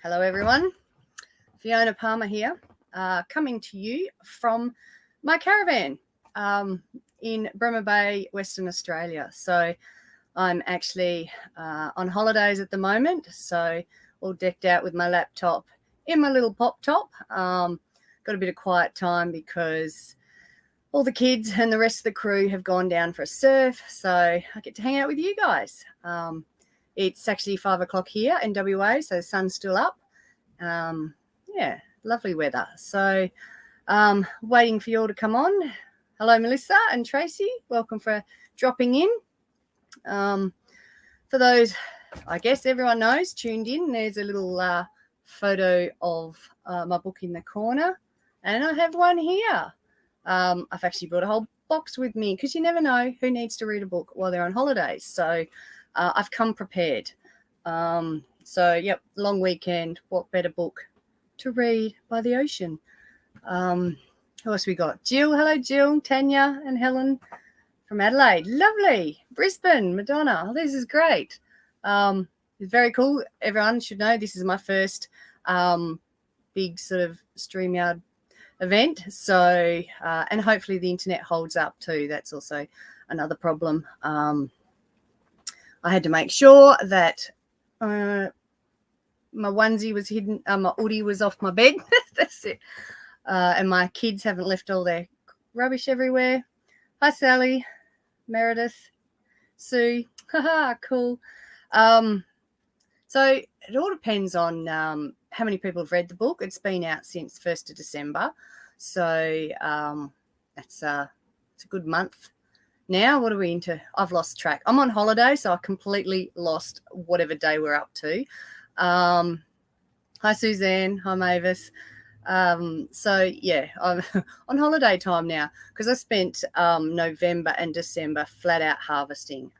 Hello, everyone. Fiona Palmer here, coming to you from my caravan in Bremer Bay, Western Australia. So I'm actually on holidays at the moment, so all decked out with my laptop in my little pop top. Got a bit of quiet time because all the kids and the rest of the crew have gone down for a surf, so I get to hang out with you guys. It's actually 5 o'clock here in WA, so the sun's still up. Yeah, lovely weather. So waiting for you all to come on. Hello, Melissa and Tracy. Welcome for dropping in. For those, I guess everyone knows, tuned in, there's a little photo of my book in the corner. And I have one here. I've actually brought a whole box with me because you never know who needs to read a book while they're on holidays. So I've come prepared. So, yep, long weekend. What better book to read by the ocean? Who else we got? Jill. Hello, Jill, Tanya and Helen from Adelaide. Lovely. Brisbane, Madonna. Oh, this is great. It's very cool. Everyone should know this is my first big sort of StreamYard event. So, and hopefully the internet holds up too. That's also another problem. I had to make sure that my onesie was hidden, my hoodie was off my bed. That's it. And my kids haven't left all their rubbish everywhere. Hi, Sally, Meredith, Sue. Haha, cool. So it all depends on how many people have read the book. It's been out since 1st of December. So it's a good month. Now, what are we into? I've lost track. I'm on holiday, so I completely lost whatever day we're up to. Hi, Suzanne. Hi, Mavis. So, yeah, I'm on holiday time now because I spent November and December flat out harvesting.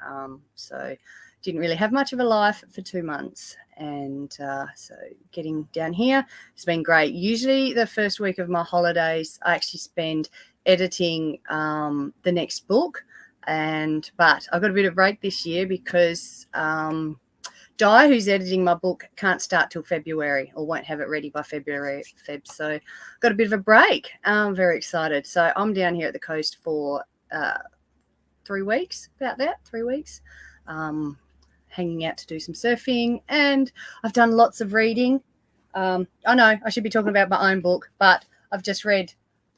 So didn't really have much of a life for 2 months. And so getting down here, it's been great. Usually the first week of my holidays, I actually spend editing the next book. But I got a bit of break this year because Di, who's editing my book, can't start till February or won't have it ready by Feb. So got a bit of a break. I'm very excited. So I'm down here at the coast for 3 weeks, about that, 3 weeks, hanging out to do some surfing. And I've done lots of reading. I know I should be talking about my own book, but I've just read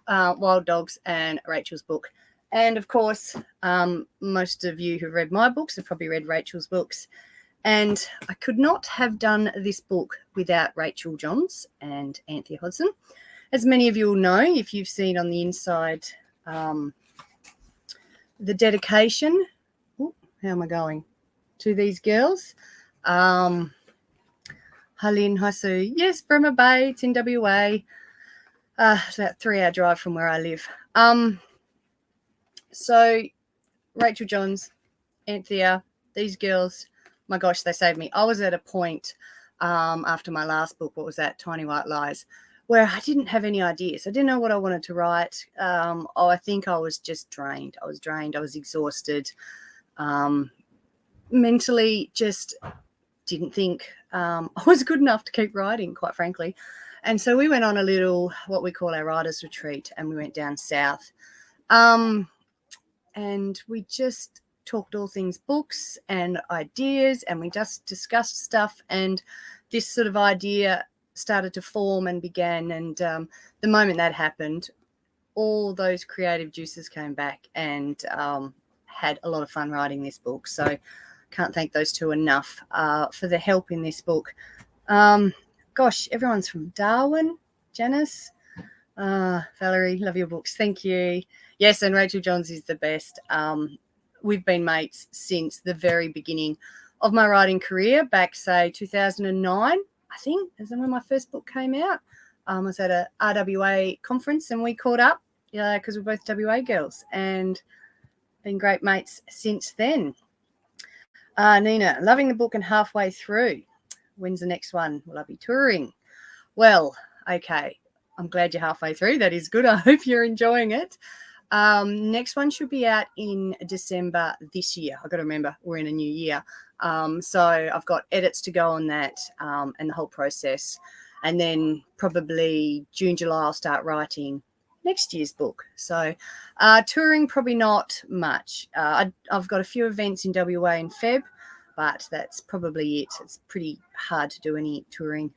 Wild Dogs and Rachel's book. And, of course, most of you who've read my books have probably read Rachel's books. And I could not have done this book without Rachel Johns and Anthea Hodson. As many of you will know, if you've seen on the inside the dedication. Ooh, how am I going? To these girls. Hi, Lynn. Hi, Sue. Yes, Bremer Bay. It's in WA. It's about a 3-hour drive from where I live. So Rachel Johns, Anthea, these girls, my gosh, they saved me. I was at a point after my last book, what was that, Tiny White Lies, where I didn't have any ideas. I didn't know what I wanted to write. I think I was just drained. I was exhausted. Mentally just didn't think I was good enough to keep writing, quite frankly. And so we went on a little, what we call our writer's retreat, and we went down south. And we just talked all things books and ideas, and we just discussed stuff. And this sort of idea started to form and began. And the moment that happened, all those creative juices came back, and had a lot of fun writing this book. So can't thank those two enough for the help in this book. Gosh, everyone's from Darwin. Janice, Valerie, love your books. Thank you. Yes, and Rachel Johns is the best. We've been mates since the very beginning of my writing career, back, say, 2009, I think, is when my first book came out. I was at a RWA conference and we caught up because we're both WA girls, and been great mates since then. Nina, loving the book and halfway through. When's the next one? Will I be touring? Well, okay. I'm glad you're halfway through. That is good. I hope you're enjoying it. Next one should be out in December this year. I've got to remember we're in a new year. So I've got edits to go on that and the whole process. And then probably June, July, I'll start writing next year's book. So touring, probably not much. I've got a few events in WA in Feb, but that's probably it. It's pretty hard to do any touring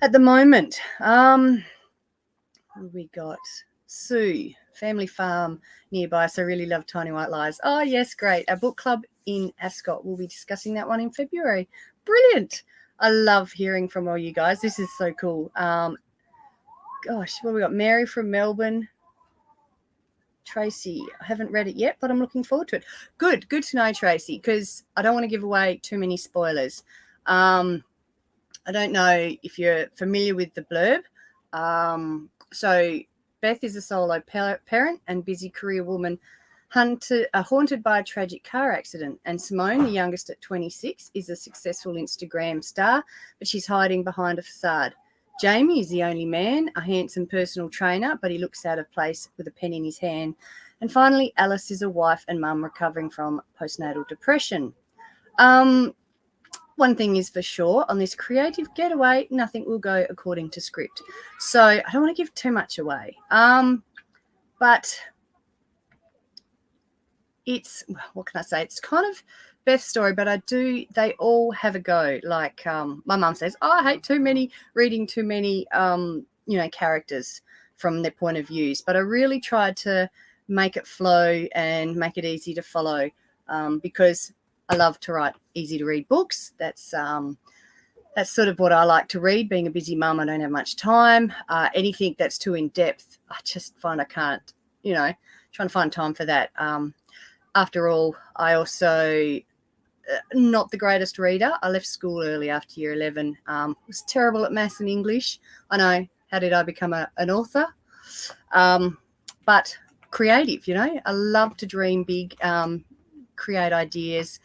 at the moment. We got Sue, family farm nearby, so really love Tiny White Lies. Oh, yes, great. Our book club in Ascot. We'll be discussing that one in February. Brilliant. I love hearing from all you guys. This is so cool. Gosh, what have we got? Mary from Melbourne. Tracy, I haven't read it yet, but I'm looking forward to it. Good to know, Tracy, because I don't want to give away too many spoilers. I don't know if you're familiar with the blurb. So Beth is a solo parent and busy career woman haunted by a tragic car accident. And Simone, the youngest at 26, is a successful Instagram star, but she's hiding behind a facade. Jamie is the only man, a handsome personal trainer, but he looks out of place with a pen in his hand. And finally, Alice is a wife and mum recovering from postnatal depression. One thing is for sure, on this creative getaway, nothing will go according to script. So I don't want to give too much away. But it's, what can I say? It's kind of Beth's story, but they all have a go. Like my mum says, I hate reading too many, characters from their point of views. But I really tried to make it flow and make it easy to follow because I love to write easy to read books. That's sort of what I like to read. Being a busy mum, I don't have much time. Anything that's too in depth, I just find I can't, trying to find time for that. After all, I also not the greatest reader. I left school early after year 11. Was terrible at maths and English. I know. How did I become an author? But creative, I love to dream big, create ideas.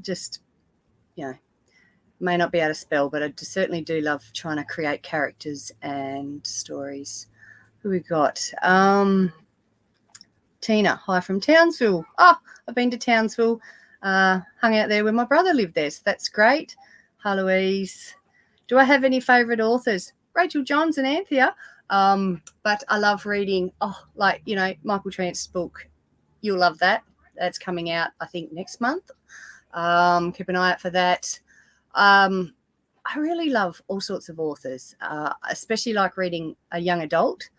Just, may not be able to spell, but I certainly do love trying to create characters and stories. Who we got? Tina, hi from Townsville. Oh, I've been to Townsville, hung out there where my brother lived there, so that's great. Hi, Louise. Do I have any favourite authors? Rachel Johns and Anthea. But I love reading, Michael Trent's book. You'll love that. That's coming out, I think, next month. Keep an eye out for that. I really love all sorts of authors, especially like reading a young adult.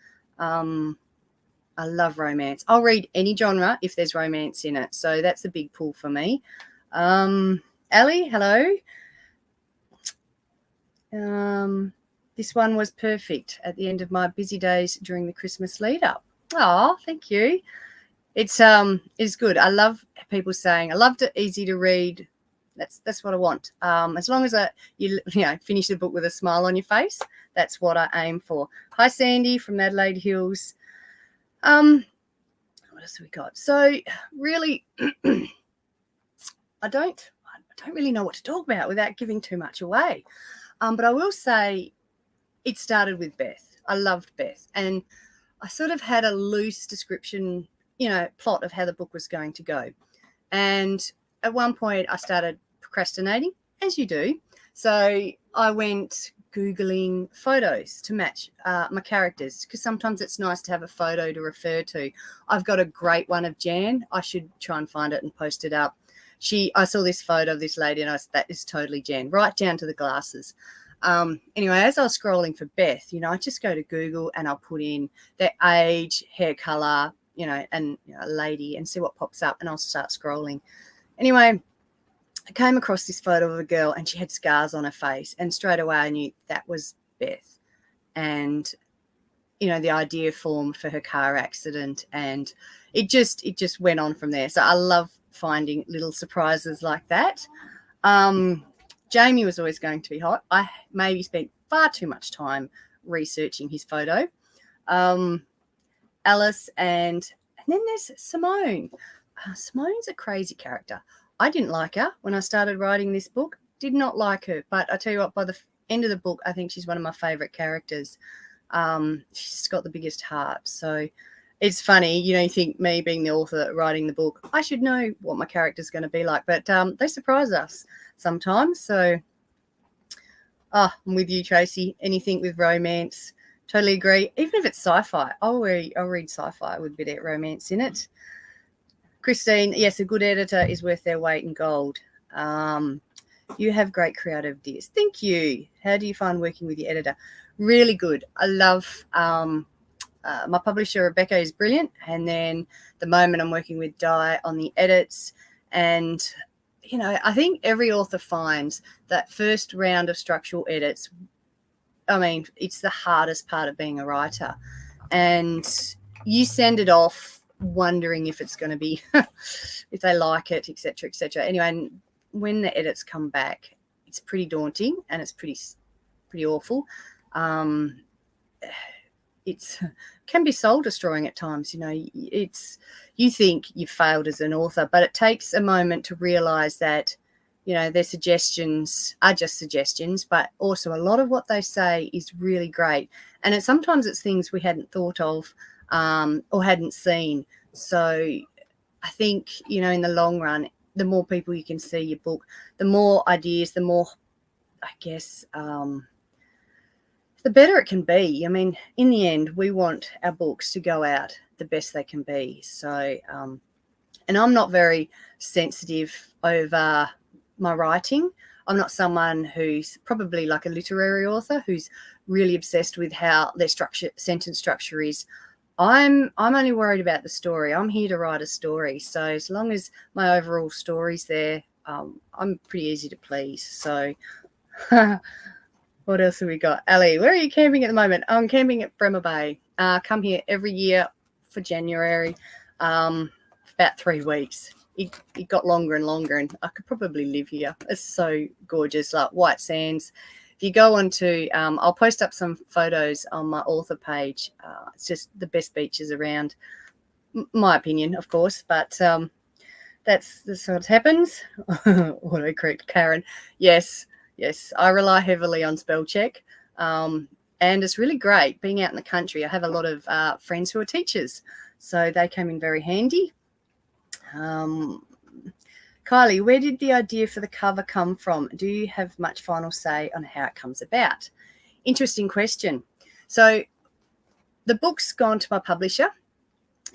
I love romance. I'll read any genre if there's romance in it. So that's a big pull for me. Ali, hello. This one was perfect at the end of my busy days during the Christmas lead up. Oh, thank you. It's good. I love people saying, I loved it, easy to read. That's what I want. As long as you finish the book with a smile on your face, that's what I aim for. Hi, Sandy from Adelaide Hills. What else have we got? So really, I don't really know what to talk about without giving too much away. But I will say it started with Beth. I loved Beth, and I sort of had a loose description, plot of how the book was going to go. And at one point I started procrastinating, as you do. So I went Googling photos to match my characters, because sometimes it's nice to have a photo to refer to. I've got a great one of Jan. I should try and find it and post it up. I saw this photo of this lady and I said, that is totally Jan, right down to the glasses. Anyway, as I was scrolling for Beth, I just go to Google and I'll put in their age, hair color, and a lady, and see what pops up, and I'll start scrolling. Anyway, I came across this photo of a girl and she had scars on her face, and straight away I knew that was Beth. And, the idea formed for her car accident, and it just went on from there. So I love finding little surprises like that. Jamie was always going to be hot. I maybe spent far too much time researching his photo. Alice, and then there's Simone. Simone's a crazy character. I didn't like her when I started writing this book. Did not like her. But I tell you what, by the end of the book, I think she's one of my favourite characters. She's got the biggest heart. So it's funny, you think me being the author writing the book, I should know what my character's going to be like, but they surprise us sometimes. So I'm with you, Tracy. Anything with romance, totally agree. Even if it's sci-fi, I'll read sci-fi with a bit of romance in it. Christine, yes, a good editor is worth their weight in gold. You have great creative ideas. Thank you. How do you find working with your editor? Really good. I love my publisher, Rebecca, is brilliant. And then the moment I'm working with Di on the edits. And, I think every author finds that first round of structural edits, it's the hardest part of being a writer. And you send it off wondering if it's going to be, if they like it, etc., etc. Anyway, when the edits come back, it's pretty daunting and it's pretty awful. It can be soul destroying at times. You think you've failed as an author, but it takes a moment to realize that their suggestions are just suggestions, but also a lot of what they say is really great, and sometimes it's things we hadn't thought of or hadn't seen. So I think in the long run, the more people you can see your book, the more ideas, the more, I guess, the better it can be. In the end, we want our books to go out the best they can be. So, and I'm not very sensitive over my writing. I'm not someone who's probably like a literary author who's really obsessed with how their sentence structure is. I'm only worried about the story. I'm here to write a story. So as long as my overall story's there, I'm pretty easy to please. So what else have we got? Ali, where are you camping at the moment? I'm camping at Bremer Bay. Come here every year for January, about 3 weeks. It got longer and longer, and I could probably live here. It's so gorgeous, like white sands. If you go onto, I'll post up some photos on my author page. It's just the best beaches around, my opinion, of course, but that's what happens. Autocorrect, Karen. Yes, I rely heavily on spell check, and it's really great being out in the country. I have a lot of friends who are teachers, so they came in very handy. Kylie, where did the idea for the cover come from? Do you have much final say on how it comes about? Interesting question. So the book's gone to my publisher,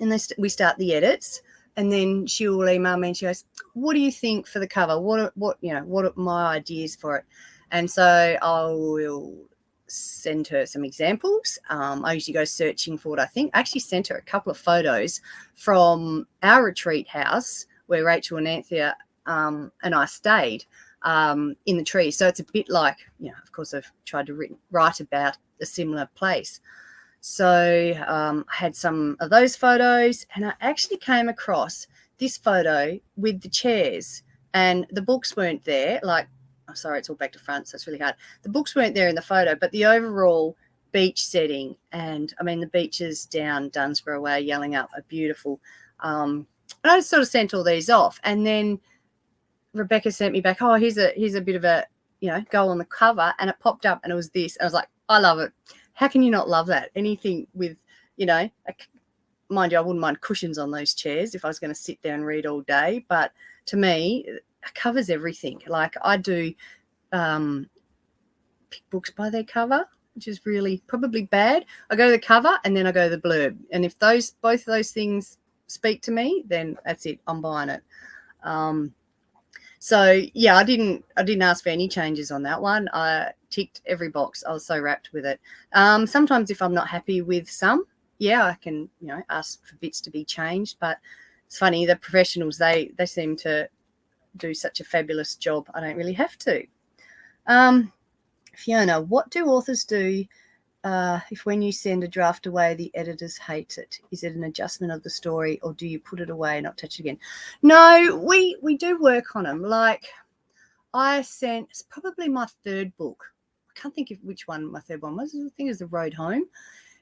and we start the edits, and then she will email me and she goes, "What do you think for the cover? What are my ideas for it?" And so I will send her some examples. I usually go searching for what I think. I actually sent her a couple of photos from our retreat house where Rachel and Anthea and I stayed in the trees. So it's a bit like, of course, I've tried to write about a similar place. So I had some of those photos, and I actually came across this photo with the chairs, and the books weren't there. Sorry, it's all back to front, so it's really hard. The books weren't there in the photo, but the overall beach setting, and the beaches down Dunsborough Way, Yelling Up, are beautiful. And I just sort of sent all these off, and then Rebecca sent me back, here's a bit of a, go on the cover, and it popped up and it was this. And I was like, I love it. How can you not love that? Anything with, mind you, I wouldn't mind cushions on those chairs if I was going to sit there and read all day. But to me, it covers everything. Like I do pick books by their cover, which is really probably bad. I go to the cover and then I go to the blurb. And if both of those things speak to me, then that's it. I'm buying it. So yeah, I didn't ask for any changes on that one. I ticked every box. I was so wrapped with it. Sometimes if I'm not happy with some, I can, ask for bits to be changed. But it's funny, the professionals, they seem to do such a fabulous job. I don't really have to. Fiona, what do authors do if when you send a draft away, the editors hate it? Is it an adjustment of the story, or do you put it away and not touch it again? No, we do work on them. Like it's probably my third book. I can't think of which one my third one was. I think it was The Road Home.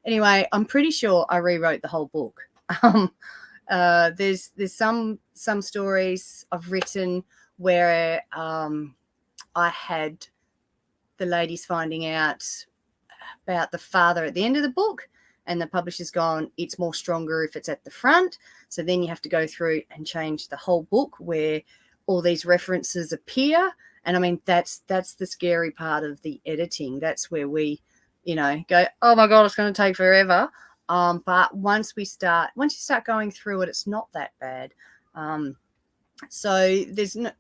Anyway, I'm pretty sure I rewrote the whole book. There's some stories I've written where I had the ladies finding out about the father at the end of the book, and the publisher's gone, it's more stronger if it's at the front. So then you have to go through and change the whole book where all these references appear. And I mean, that's the scary part of the editing. That's where we, go, oh my God, it's going to take forever. But once you start going through it, it's not that bad. So there's no,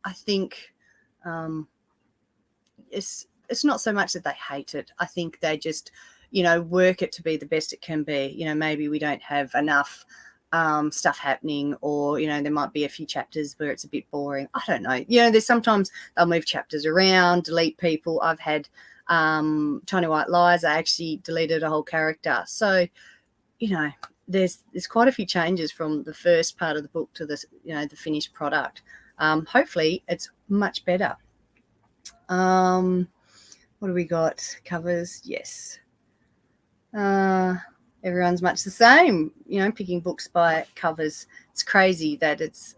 I think it's not so much that they hate it. I think they just, work it to be the best it can be. Maybe we don't have enough stuff happening, or, there might be a few chapters where it's a bit boring. I don't know. There's sometimes they'll move chapters around, delete people. I've had Tiny White Lies. I actually deleted a whole character. So, there's quite a few changes from the first part of the book to this, the finished product. Hopefully it's much better. What do we got? Covers, yes. Everyone's much the same, picking books by covers. It's crazy that it's,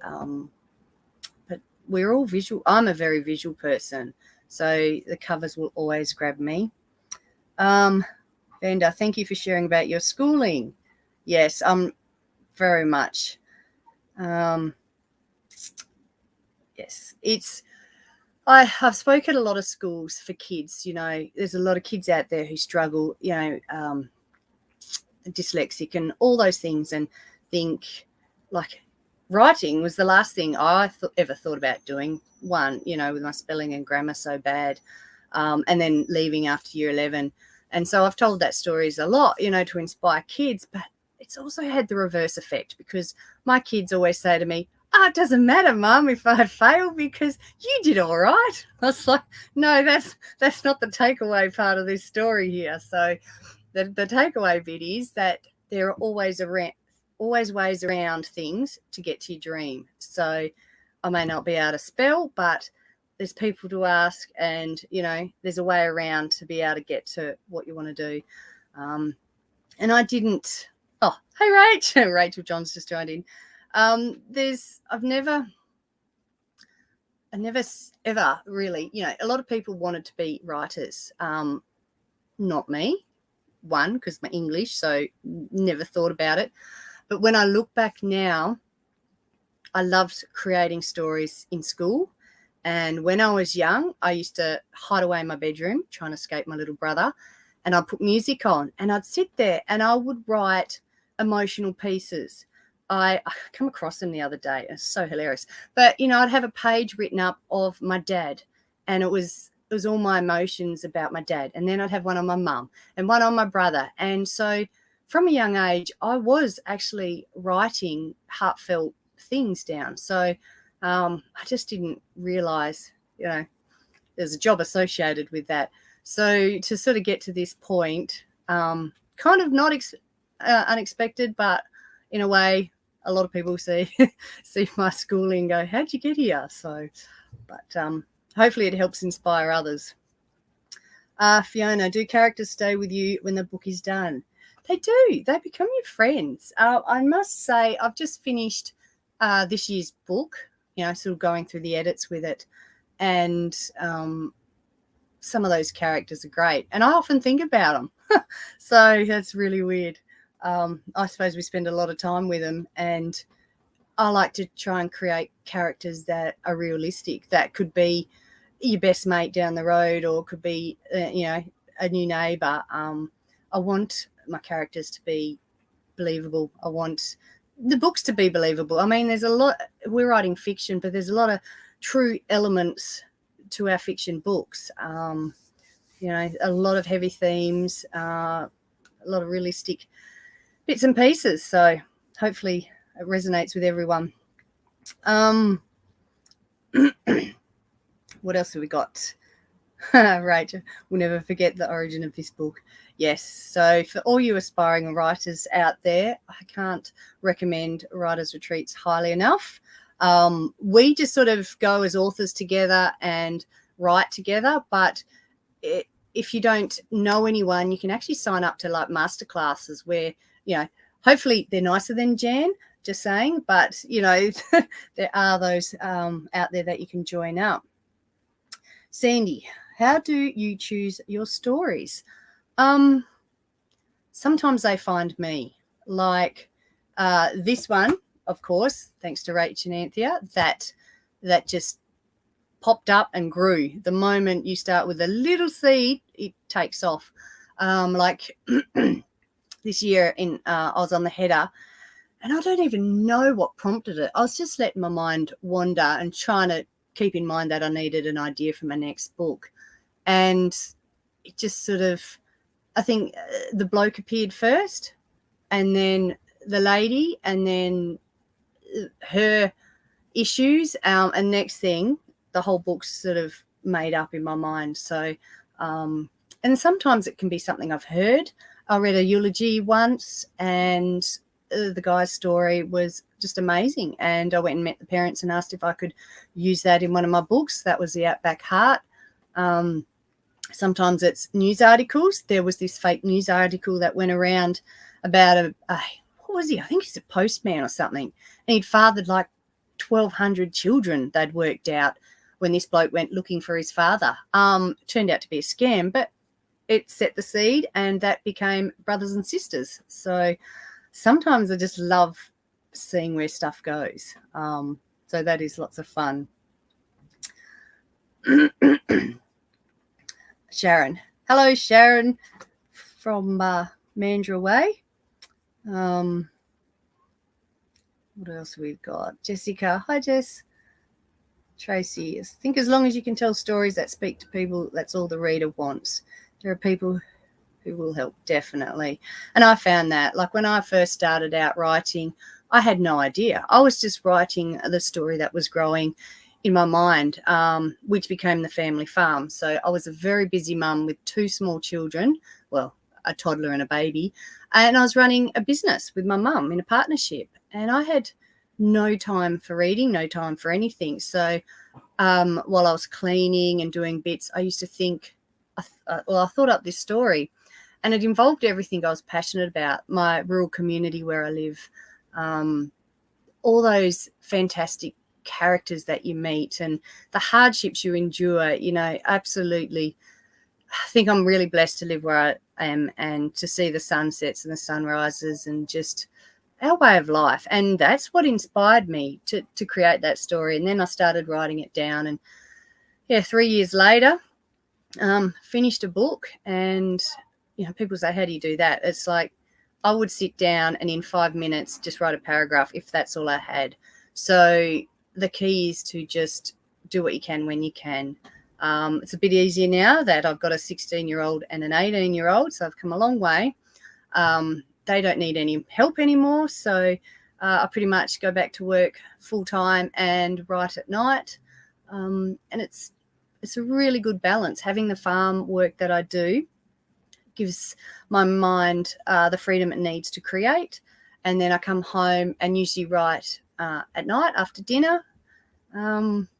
but we're all visual. I'm a very visual person, so the covers will always grab me. Venda, thank you for sharing about your schooling. Yes, very much. Yes, I've spoken at a lot of schools for kids. There's a lot of kids out there who struggle, dyslexic and all those things, and think like writing was the last thing I ever thought about doing. One, with my spelling and grammar so bad, and then leaving after year 11. And so I've told that stories a lot, to inspire kids, but it's also had the reverse effect, because my kids always say to me, it doesn't matter, Mum, if I fail, because you did all right. I was like, no, that's not the takeaway part of this story here. So the takeaway bit is that there are always ways around things to get to your dream. So I may not be able to spell, but there's people to ask, and, there's a way around to be able to get to what you want to do. And I didn't, hey, Rachel. Rachel John's just joined in. I've never ever really, a lot of people wanted to be writers. Not me, one, because my English, so never thought about it. But when I look back now, I loved creating stories in school. And when I was young, I used to hide away in my bedroom, trying to escape my little brother. And I'd put music on, and I'd sit there and I would write emotional pieces. I come across them the other day. It's so hilarious. But, I'd have a page written up of my dad, and it was all my emotions about my dad. And then I'd have one on my mum and one on my brother. And so from a young age, I was actually writing heartfelt things down. So I just didn't realize, there's a job associated with that. So to sort of get to this point, kind of not unexpected, but in a way, a lot of people see my schooling and go, how'd you get here? So, but hopefully it helps inspire others. Fiona, do characters stay with you when the book is done? They do. They become your friends. I must say, I've just finished this year's book, sort of going through the edits with it. And some of those characters are great. And I often think about them. So that's really weird. I suppose we spend a lot of time with them, and I like to try and create characters that are realistic. That could be your best mate down the road, or could be, a new neighbour. I want my characters to be believable. I want the books to be believable. I mean, there's a lot, we're writing fiction, but there's a lot of true elements to our fiction books. A lot of heavy themes, a lot of realistic bits and pieces. So hopefully it resonates with everyone. What else have we got? Rachel, we'll never forget the origin of this book. Yes. So for all you aspiring writers out there, I can't recommend Writers Retreats highly enough. We just sort of go as authors together and write together, but if you don't know anyone, you can actually sign up to like masterclasses where, hopefully they're nicer than Jan, just saying, but, there are those out there that you can join up. Sandy, how do you choose your stories? Some sometimes they find me. Like this one, of course, thanks to Rach and Anthea, that just popped up and grew. The moment you start with a little seed, it takes off. Like this year I was on the header, and I don't even know what prompted it. I was just letting my mind wander and trying to keep in mind that I needed an idea for my next book. And it just sort of, I think the bloke appeared first, and then the lady, and then her issues, and next thing, the whole book's sort of made up in my mind. So, and sometimes it can be something I've heard. I read a eulogy once, and the guy's story was just amazing. And I went and met the parents and asked if I could use that in one of my books. That was The Outback Heart. Sometimes it's news articles. There was this fake news article that went around about what was he? I think he's a postman or something. And he'd fathered like 1,200 children, they'd worked out, when this bloke went looking for his father. Turned out to be a scam, but it set the seed, and that became brothers and sisters. So sometimes I just love seeing where stuff goes. So that is lots of fun. Sharon. Hello, Sharon from Mandurah Way. What else have we got? Jessica. Hi, Jess. Tracy. I think as long as you can tell stories that speak to people, that's all the reader wants. There are people who will help, definitely. And I found that, like when I first started out writing, I had no idea. I was just writing the story that was growing in my mind, which became The Family Farm. So I was a very busy mum with 2 small children, well, a toddler and a baby, and I was running a business with my mum in a partnership, and I had no time for reading, no time for anything. So while I was cleaning and doing bits, I used to think, I thought up this story, and it involved everything I was passionate about, my rural community where I live, all those fantastic characters that you meet and the hardships you endure. You know, absolutely, I think I'm really blessed to live where I am and to see the sunsets and the sunrises and just our way of life. And that's what inspired me to create that story. And then I started writing it down, and 3 years later, finished a book. And people say, how do you do that? It's like I would sit down and in 5 minutes just write a paragraph if that's all I had. So the key is to just do what you can when you can. It's a bit easier now that I've got a 16-year-old and an 18-year-old, so I've come a long way. They don't need any help anymore, so I pretty much go back to work full-time and write at night. And it's a really good balance. Having the farm work that I do gives my mind the freedom it needs to create, and then I come home and usually write at night after dinner.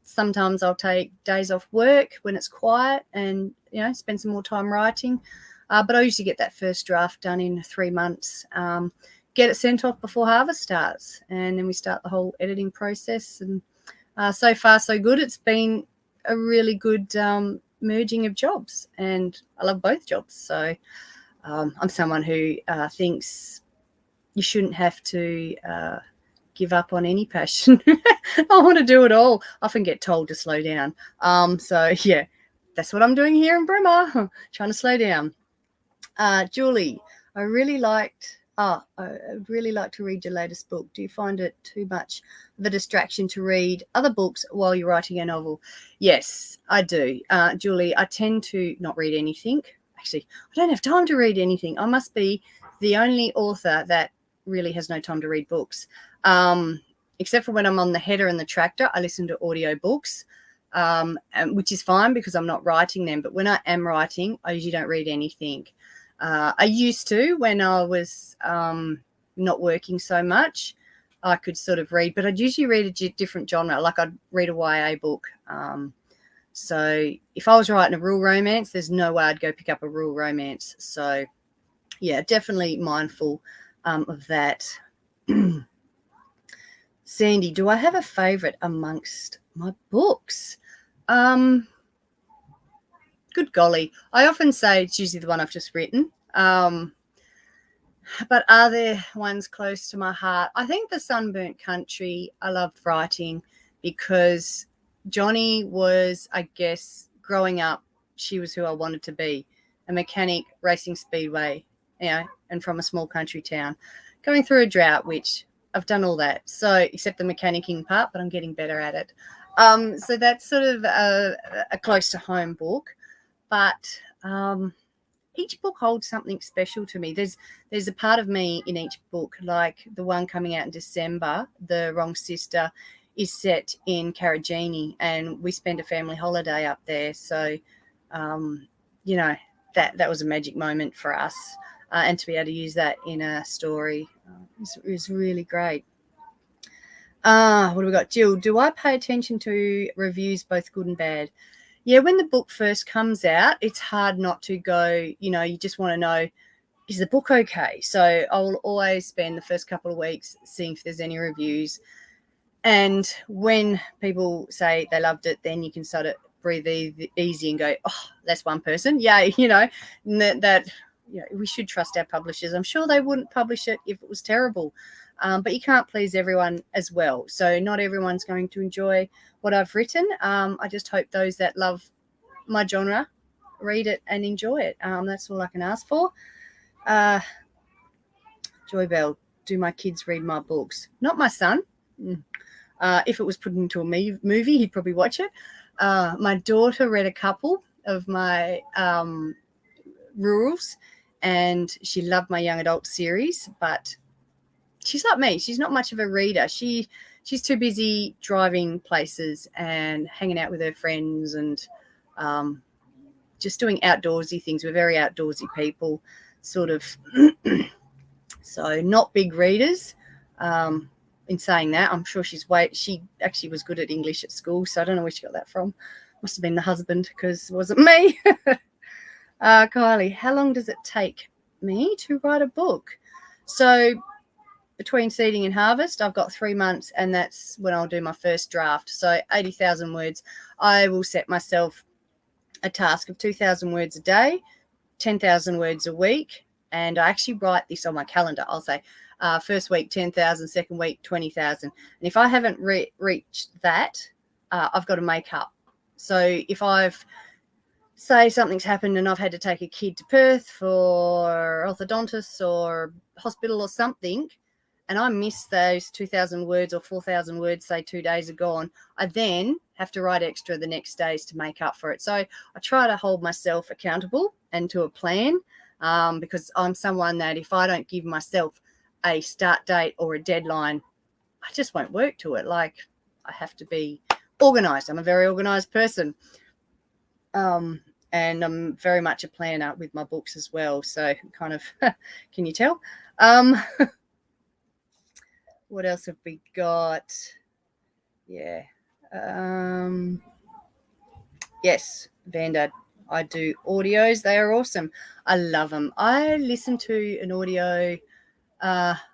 Sometimes I'll take days off work when it's quiet and spend some more time writing, but I usually get that first draft done in 3 months, get it sent off before harvest starts, and then we start the whole editing process. And so far so good. It's been a really good merging of jobs, and I love both jobs. So I'm someone who thinks you shouldn't have to give up on any passion. I want to do it all. I often get told to slow down. So yeah, that's what I'm doing here in Bremer, trying to slow down. Julie, I'd really like to read your latest book. Do you find it too much of a distraction to read other books while you're writing a novel? Yes, I do. Julie, I tend to not read anything. Actually, I don't have time to read anything. I must be the only author that really has no time to read books. Except for when I'm on the header and the tractor, I listen to audio books, which is fine because I'm not writing them. But when I am writing, I usually don't read anything. I used to when I was not working so much. I could sort of read, but I'd usually read a different genre. Like I'd read a YA book. So if I was writing a rural romance, there's no way I'd go pick up a rural romance. So yeah, definitely mindful of that. Sandy, do I have a favourite amongst my books? Good golly. I often say it's usually the one I've just written. But are there ones close to my heart? I think The Sunburnt Country, I loved writing because Johnny was, I guess, growing up, she was who I wanted to be, a mechanic, racing speedway, and from a small country town, going through a drought, which I've done all that. So except the mechanicking part, but I'm getting better at it. So that's sort of a close to home book, but each book holds something special to me. There's a part of me in each book, like the one coming out in December, The Wrong Sister, is set in Carragini, and we spent a family holiday up there. So, that was a magic moment for us, and to be able to use that in a story is really great. What do we got? Jill, do I pay attention to reviews, both good and bad? Yeah, when the book first comes out, it's hard not to go, you just want to know, is the book okay? So I'll always spend the first couple of weeks seeing if there's any reviews. And when people say they loved it, then you can sort of breathe easy and go, oh, that's one person. Yeah, that we should trust our publishers. I'm sure they wouldn't publish it if it was terrible. But you can't please everyone as well. So not everyone's going to enjoy what I've written. I just hope those that love my genre read it and enjoy it. That's all I can ask for. Joy Bell, do my kids read my books? Not my son. If it was put into a movie, he'd probably watch it. My daughter read a couple of my rurals, and she loved my young adult series, but she's like me. She's not much of a reader. She's too busy driving places and hanging out with her friends and just doing outdoorsy things. We're very outdoorsy people, sort of. So not big readers. In saying that, I'm sure she actually was good at English at school, so I don't know where she got that from. Must have been the husband, because it wasn't me. Kylie, how long does it take me to write a book? So between seeding and harvest, I've got 3 months, and that's when I'll do my first draft. So 80,000 words. I will set myself a task of 2,000 words a day, 10,000 words a week, and I actually write this on my calendar. I'll say first week 10,000, second week 20,000. And if I haven't reached that, I've got to make up. So if say something's happened and I've had to take a kid to Perth for orthodontists or hospital or something, and I miss those 2,000 words or 4,000 words, say 2 days are gone, I then have to write extra the next days to make up for it. So I try to hold myself accountable and to a plan, because I'm someone that if I don't give myself a start date or a deadline, I just won't work to it. Like, I have to be organized. I'm a very organized person. And I'm very much a planner with my books as well. So kind of, can you tell? What else have we got? Yeah. Yes, Vanda, I do audios. They are awesome. I love them. I listened to an audio,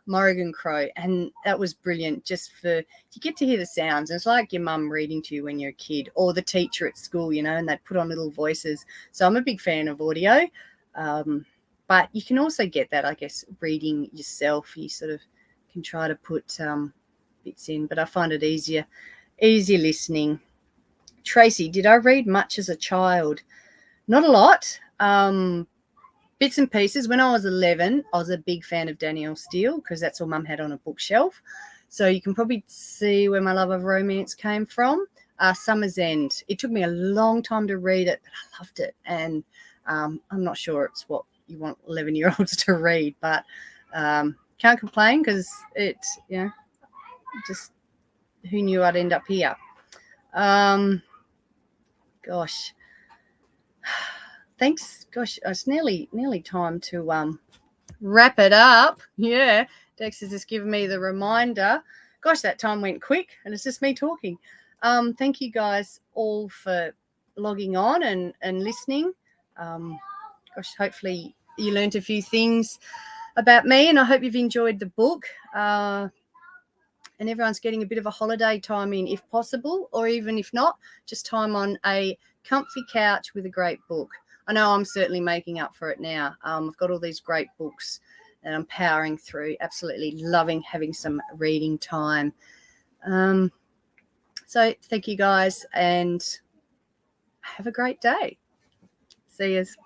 Morrigan Crow, and that was brilliant. You get to hear the sounds. It's like your mum reading to you when you're a kid, or the teacher at school, and they put on little voices. So I'm a big fan of audio. But you can also get that, I guess, reading yourself. You sort of can try to put bits in, but I find it easier listening. Tracy, did I read much as a child? Not a lot. Bits and pieces. When I was 11, I was a big fan of Danielle Steele, because that's all Mum had on a bookshelf. So you can probably see where my love of romance came from. Summer's End. It took me a long time to read it, but I loved it. And I'm not sure it's what you want 11-year-olds to read, but can't complain, because it, just who knew I'd end up here. Gosh. Thanks. Gosh, it's nearly time to wrap it up. Yeah, Dex has just given me the reminder. Gosh, that time went quick, and it's just me talking. Thank you guys all for logging on and listening. Gosh, hopefully you learned a few things about me, and I hope you've enjoyed the book. And everyone's getting a bit of a holiday time in, if possible, or even if not, just time on a comfy couch with a great book. I know I'm certainly making up for it now. I've got all these great books and I'm powering through. Absolutely loving having some reading time. So thank you guys, and have a great day. See you.